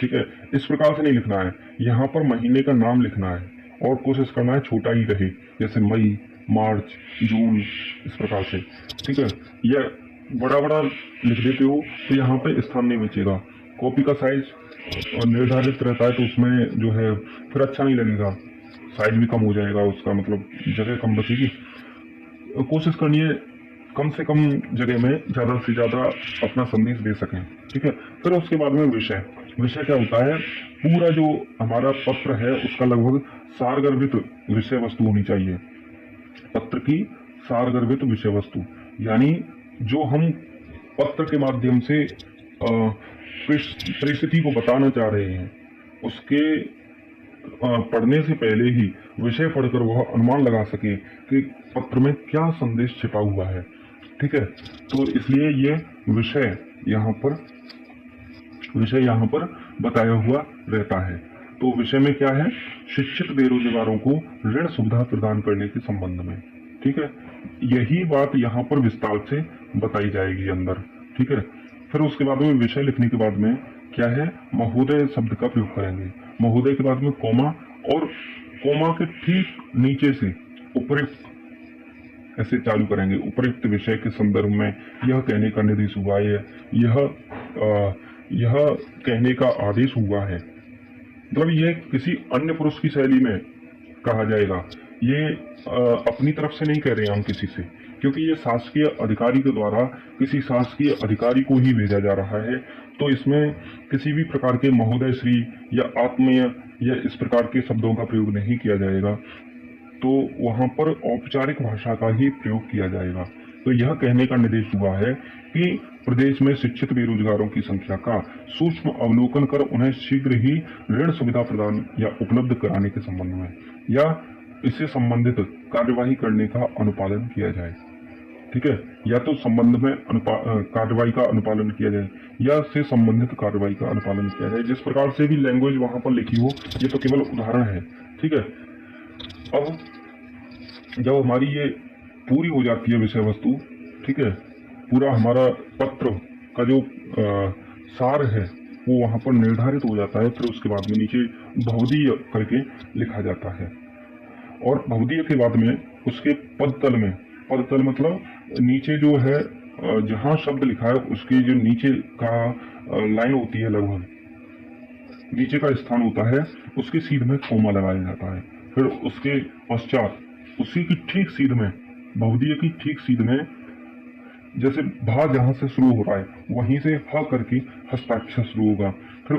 ठीक है, इस प्रकार से नहीं लिखना है। यहाँ पर महीने का नाम लिखना है और कोशिश करना है छोटा ही रहे, जैसे मई, मार्च, जून, इस प्रकार से। ठीक है, यह बड़ा बड़ा लिख देते हो तो यहाँ पे स्थान नहीं बचेगा। कॉपी का साइज निर्धारित रहता है तो उसमें जो है फिर अच्छा नहीं लगेगा, साइज भी कम हो जाएगा उसका, मतलब जगह कम बचेगी। कोशिश करनी है कम से कम जगह में ज़्यादा से ज़्यादा अपना संदेश दे सकें। ठीक है, फिर उसके बाद में विषय। विषय क्या होता है, पूरा जो हमारा पत्र है उसका लगभग सारगर्भित विषय वस्तु होनी चाहिए। पत्र की सारगर्भित विषय वस्तु, यानी जो हम पत्र के माध्यम से परिस्थिति को बताना चाह रहे हैं, उसके पढ़ने से पहले ही विषय पढ़कर वह अनुमान लगा सके कि पत्र में क्या संदेश छिपा हुआ है। ठीक है, तो इसलिए ये विषय यहाँ पर बताया हुआ रहता है। तो विषय में क्या है, शिक्षित बेरोजगारों को ऋण सुविधा प्रदान करने के संबंध में। ठीक है, यही बात यहाँ पर विस्तार से बताई जाएगी अंदर। ठीक है, फिर उसके बाद में विषय लिखने के बाद में क्या है, महोदय शब्द का प्रयोग करेंगे। महोदय के बाद में कोमा, और कोमा के ठीक नीचे से उपयुक्त ऐसे चालू करेंगे। उपयुक्त विषय के संदर्भ में यह कहने का निर्देश हुआ है, यह कहने का आदेश हुआ है। मतलब यह किसी अन्य पुरुष की शैली में कहा जाएगा, ये अपनी तरफ से नहीं कह रहे हैं हम किसी से, क्योंकि ये शासकीय अधिकारी के द्वारा किसी शासकीय अधिकारी को ही भेजा जा रहा है। तो इसमें किसी भी प्रकार के महोदय श्री या आत्मीय या इस प्रकार के शब्दों का प्रयोग नहीं किया जाएगा। तो वहां पर औपचारिक भाषा का ही प्रयोग किया जाएगा। तो यह कहने का निर्देश हुआ है कि प्रदेश में शिक्षित बेरोजगारों की संख्या का सूक्ष्म अवलोकन कर उन्हें शीघ्र ही ऋण सुविधा प्रदान या उपलब्ध कराने के संबंध में या इससे संबंधित कार्यवाही करने का अनुपालन किया जाए। ठीक है, या तो संबंध में कार्यवाही का अनुपालन किया जाए या से संबंधित कार्यवाही का अनुपालन किया जाए। जिस प्रकार से भी लैंग्वेज वहां पर लिखी हो, ये तो केवल उदाहरण है। ठीक है, अब जब हमारी ये पूरी हो जाती है विषय वस्तु, ठीक है, पूरा हमारा पत्र का जो सार है वो वहां पर निर्धारित हो जाता है। फिर उसके बाद में नीचे भवदीय करके लिखा जाता है, और भवदीय के बाद में उसके पदतल में, पदतल मतलब नीचे जो है जहां शब्द लिखा है उसके जो नीचे का लाइन होती है, लगभग नीचे का स्थान होता है, उसके सीध में कोमा लगाया जाता है। फिर उसके पश्चात उसी की ठीक सीध में, भवदीय की ठीक सीध में, जैसे भा जहां से शुरू हो रहा है वहीं से ह करके हस्ताक्षर शुरू होगा। फिर